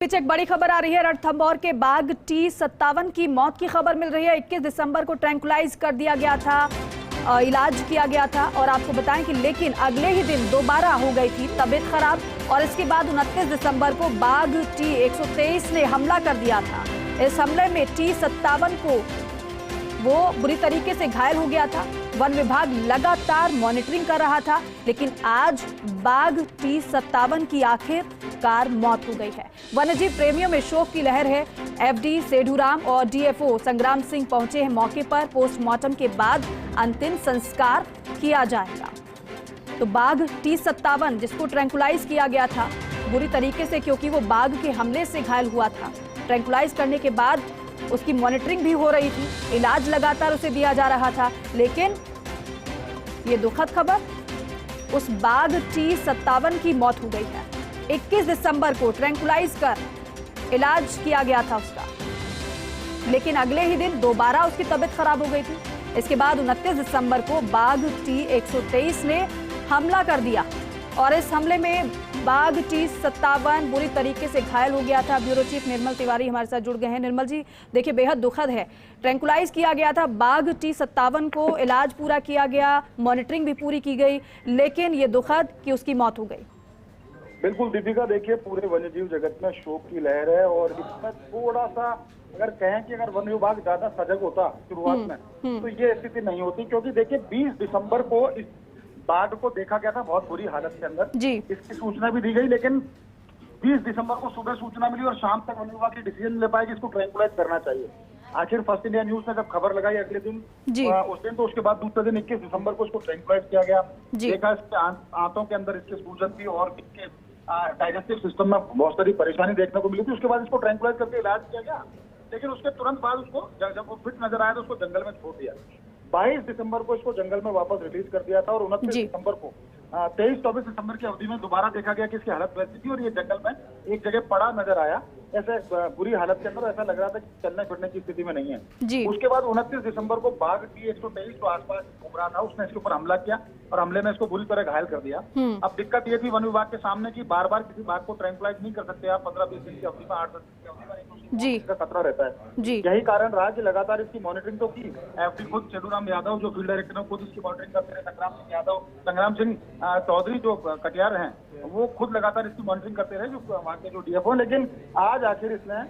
पीछे एक बड़ी खबर आ रही है। रणथंभौर के बाघ T57 की मौत की खबर मिल रही है। 21 दिसंबर को ट्रैंकुलाइज कर दिया गया था, इलाज किया गया था और आपको बताएं कि लेकिन अगले ही दिन दोबारा हो गई थी तबीयत खराब और इसके बाद 29 दिसंबर को बाघ T123 ने हमला कर दिया था। इस हमले में T57 को वो बुरी तरीके से घायल हो गया था। वन विभाग लगातार मॉनिटरिंग कर रहा था, लेकिन आज बाघ T57 की आखिरकार मौत हो गई है। वन्यजीव प्रेमियों में शोक की लहर है। एफडी सेठूराम और डीएफओ संग्राम सिंह पहुंचे हैं मौके पर। पोस्टमार्टम के बाद अंतिम संस्कार किया जाएगा। तो बाघ T57 जिसको ट्रैंकुलाइज किया गया था बुरी तरीके से, क्योंकि वो बाघ के हमले से घायल हुआ था। ट्रैंकुलाइज करने के बाद उसकी मॉनिटरिंग भी हो रही थी, इलाज लगातार उसे दिया जा रहा था, लेकिन ये दुखद खबर, उस बाघ T57 की मौत हो गई है। 21 दिसंबर को ट्रैंकुलाइज कर इलाज किया गया था उसका, लेकिन अगले ही दिन दोबारा उसकी तबीयत खराब हो गई थी। इसके बाद 29 दिसंबर को बाघ T123 ने हमला कर दिया और इस हमले में बाघ T57 बुरी तरीके से घायल हो गया था। ब्यूरो चीफ निर्मल तिवारी हमारे साथ जुड़ गए हैं। निर्मल जी, देखिए बेहद दुखद है। ट्रैंकुलाइज किया गया था बाघ T57 को, इलाज पूरा किया गया, मॉनिटरिंग भी पूरी की गई, लेकिन ये दुखद कि उसकी मौत हो गई। बिल्कुल दीपिका, देखिए पूरे वन्यजीव जगत में शोक की लहर है और इसमें थोड़ा सा अगर कहें कि अगर वन विभाग ज्यादा सजग होता शुरुआत में तो ये स्थिति नहीं होती, क्योंकि देखिए 20 दिसंबर को इस बाघ को देखा गया था बहुत बुरी हालत के अंदर जी। इसकी सूचना भी दी गई, लेकिन 20 दिसंबर को सुबह सूचना मिली और शाम तक वन विभाग की डिसीजन ले पाए कि इसको ट्रैंकुलाइज करना चाहिए। आखिर फर्स्ट इंडिया न्यूज ने जब खबर लगाई अगले दिन उस दिन, तो उसके बाद दूसरे दिन 21 दिसंबर को इसको ट्रैंकुलाइज किया गया। देखा इसके आंतों के अंदर इसके सूजन थी और इसके डाइजेस्टिव सिस्टम में बहुत सारी परेशानी देखने को मिली थी। उसके बाद इसको ट्रैंकुलाइज करके इलाज किया गया, लेकिन उसके तुरंत बाद उसको जब वो फिट नजर आया तो उसको जंगल में छोड़ दिया। 22 दिसंबर को इसको जंगल में वापस रिलीज कर दिया था और 29 दिसंबर को 23-24 दिसंबर की अवधि में दोबारा देखा गया कि इसकी हालत वैसी थी और ये जंगल में एक जगह पड़ा नजर आया। ऐसे बुरी हालत के अंदर ऐसा लग रहा था कि चलने फिरने की स्थिति में नहीं है। उसके बाद 29 दिसंबर को बाघ T123 को आसपास घूम रहा था, उसने इसके ऊपर हमला किया और हमले में इसको बुरी तरह घायल कर दिया। अब दिक्कत ये थी वन विभाग के सामने की बार बार किसी बाघ को ट्रैंकुलाइज नहीं कर सकते आप 15-20 दिन की अवधि में, 8-10 दिन की अवधि में इसका खतरा रहता है। यही कारण रहा कि लगातार इसकी मॉनिटरिंग तो की। एफडी खुद सेठूराम यादव जो फील्ड डायरेक्टर खुद इसकी मॉनिटरिंग करते रहे, संग्राम सिंह चौधरी जो कटियार हैं वो खुद लगातार इसकी मॉनिटरिंग करते रहे, जो वहाँ के जो डीएफओ। लेकिन आज आखिर इसने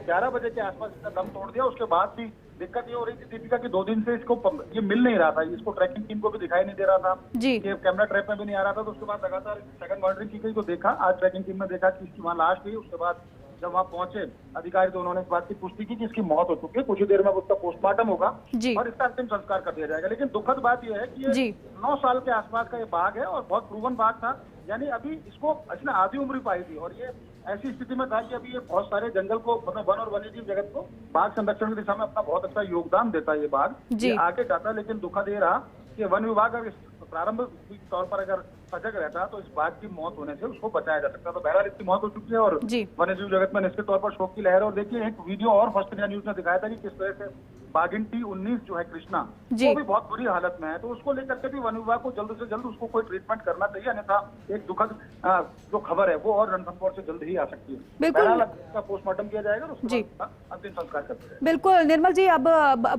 11 बजे के आसपास इसने दम तोड़ दिया। उसके बाद भी दिक्कत ये हो रही थी दीपिका कि 2 दिन से इसको ये मिल नहीं रहा था, इसको ट्रैकिंग टीम को भी दिखाई नहीं दे रहा था, ये कैमरा ट्रैप में भी नहीं आ रहा था। तो उसके बाद लगातार सेकंड मॉनिटरिंग की गई तो देखा, आज ट्रैकिंग टीम ने देखा कि इसकी वहाँ लाश थी। उसके बाद जब वहाँ पहुंचे अधिकारी तो उन्होंने इस बात की पुष्टि की कि इसकी मौत हो चुकी है, कुछ ही देर में उसका पोस्टमार्टम होगा और इसका अंतिम संस्कार कर दिया जाएगा। लेकिन दुखद बात यह है कि ये 9 साल के आसपास का ये बाघ है और बहुत प्रूवन बाघ था, यानी अभी इसको इसने आधी उम्र पाई थी और ये ऐसी स्थिति में था कि अभी ये बहुत सारे जंगल को, मतलब वन और वन्यजीव जगत को बाघ संरक्षण की दिशा में अपना बहुत अच्छा योगदान देता है ये बाघ, ये आगे जाता। लेकिन दुखद ये रहा कि वन विभाग अगर प्रारंभिक तौर पर अगर सजग रहता तो इस बाघ की मौत होने से उसको बचाया जा सकता। तो बहरहाल इसकी मौत हो चुकी है और वन्यजीव जगत में निश्चित तौर पर शोक की लहर। और देखिए एक वीडियो और फर्स्ट इंडिया न्यूज ने दिखाया था कि किस तरह से बाघिन T19 जो है कृष्णा, वो भी बहुत बुरी हालत में है। तो उसको लेकर के भी वन विभाग को जल्द से जल्द उसको कोई ट्रीटमेंट करना चाहिए, अन्यथा एक दुखद जो खबर है वो और रणथंभौर से जल्द ही आ सकती है। बहरहाल इसका पोस्टमार्टम किया जाएगा और उसके बाद अंतिम संस्कार करते हैं। बिल्कुल निर्मल जी, अब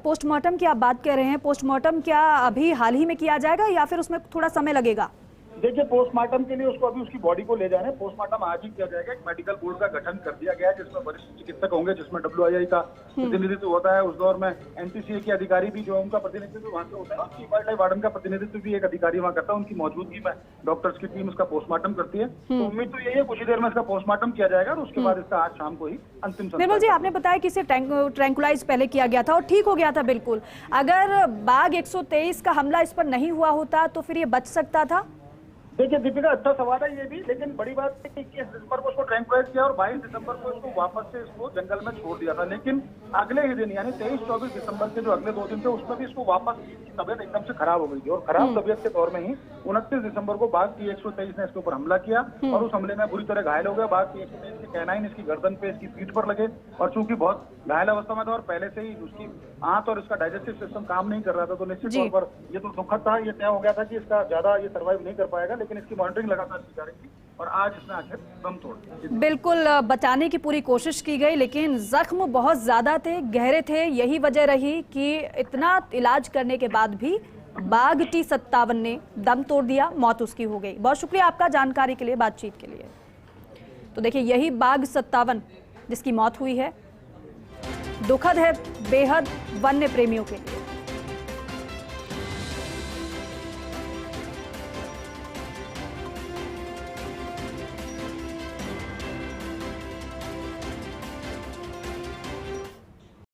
पोस्टमार्टम की आप बात कर रहे हैं, पोस्टमार्टम क्या अभी हाल ही में किया जाएगा या फिर उसमें थोड़ा समय लगेगा? देखिए पोस्टमार्टम के लिए उसको अभी उसकी बॉडी को ले जाने, पोस्टमार्टम आज ही किया जाएगा। एक मेडिकल बोर्ड का गठन कर दिया गया है जिसमें वरिष्ठ चिकित्सक होंगे, जिसमें WII का प्रतिनिधित्व होता है। उस दौर में NTCA के अधिकारी भी जो है उनका प्रतिनिधित्व वहाँ से होता है, उसकी वाइल्ड लाइफ वार्डन का प्रतिनिधित्व भी एक अधिकारी वहाँ करता है। उनकी मौजूदगी में डॉक्टर्स की टीम उसका पोस्टमार्टम करती है। तो उम्मीद तो यही है कुछ ही देर में इसका पोस्टमार्टम किया जाएगा और उसके बाद इसका आज शाम को ही अंतिम संस्कार। निर्मल जी, आपने बताया कि इसे ट्रैंकुलाइज पहले किया गया था और ठीक हो गया था बिल्कुल। अगर बाघ 123 का हमला इस पर नहीं हुआ होता तो फिर ये बच सकता था? देखिए दीपिका, अच्छा सवाल है ये भी, लेकिन बड़ी बात है कि 21 दिसंबर को उसको ट्रैंकुलाइज किया और 22 दिसंबर को इसको वापस से इसको जंगल में छोड़ दिया था। लेकिन अगले ही दिन यानी 23-24 दिसंबर के जो अगले 2 दिन थे उसमें भी इसको वापस तबियत एकदम से खराब हो गई थी और खराब तबियत के दौर में ही 29 दिसंबर को बाघ T123 ने इसके ऊपर हमला किया और उस हमले में बुरी तरह घायल हो गया। बाघ T123 के कैनाइन इसकी गर्दन पे, इसकी पीठ पर लगे और चूंकि बहुत घायल अवस्था में था और पहले से ही उसकी आंत और इसका डाइजेस्टिव सिस्टम काम नहीं कर रहा था, तो निश्चित तौर पर ये तो दुखद था। ये तय हो गया था कि इसका ज्यादा ये सर्वाइव नहीं कर पाएगा। लेकिन इसकी मॉनिटरिंग लगातार की जा रही थी और आज इसने आखिर दम तोड़ दिया। बिल्कुल बचाने की पूरी कोशिश की गई, लेकिन जख्म बहुत ज्यादा थे, गहरे थे। यही वजह रही कि इतना इलाज करने के बाद भी बाघ T57 ने दम तोड़ दिया, मौत उसकी हो गई। बहुत शुक्रिया आपका जानकारी के लिए, बातचीत के लिए। तो देखिए, यही बाघ 57 जिसकी मौत हुई है, दुखद है बेहद वन्य प्रेमियों के लिए।